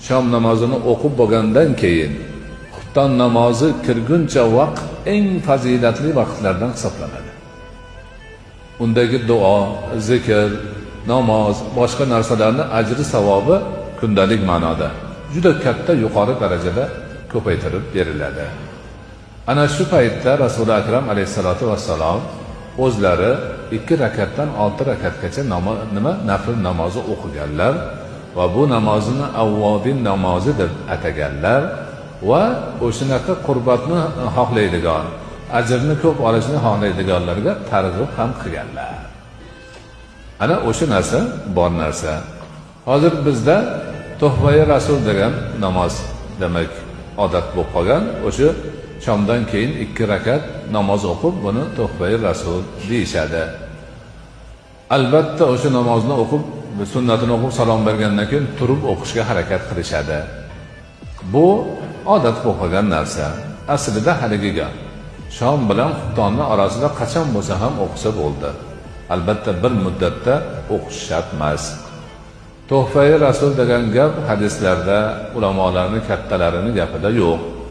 shom namozini o'qib bo'lgandan keyin xufton namozi kirguncha vaqt eng fazilatli vaqtlardan hisoblanadi. Undagi duo, zikr, namoz, boshqa narsalarning ajri savobi kundalik ma'noda juda katta yuqori darajada ko'paytirib beriladi. Ana shu paytda Rasululloh akram alayhisolatu vassalom o'zlari 2 rakatdan 6 rakatgacha nafl namozi o'qiganlar va bu namozni avvobin namozi deb ataganlar va o'shanaqa qurbatni xohlaydigan, ajrni ko'p olishni xohlaydiganlarga targ'ib ham qilganlar. Ana o'sha narsa bor narsa. Hozir bizda Tuhfai Rasul degan namoz demak odat bo'lib qolgan. O'sha shomdan keyin 2 rakat namoz o'qib, buni Tuhfai Rasul deyishadi. Albatta o'sha namozni o'qib, sunnatini o'qib salom bergandan keyin turib o'qishga harakat qilishadi. Bu odat bo'lib qolgan narsa. Aslida haligiga shom bilan xuftonni orasida qachon bo'lsa ham o'qisa bo'ldi. Albatta bir muddatda o'qish shart emas. Tuhfai Rasul degan gap hadislarda ulamolarning kattalarining gapida yo'q.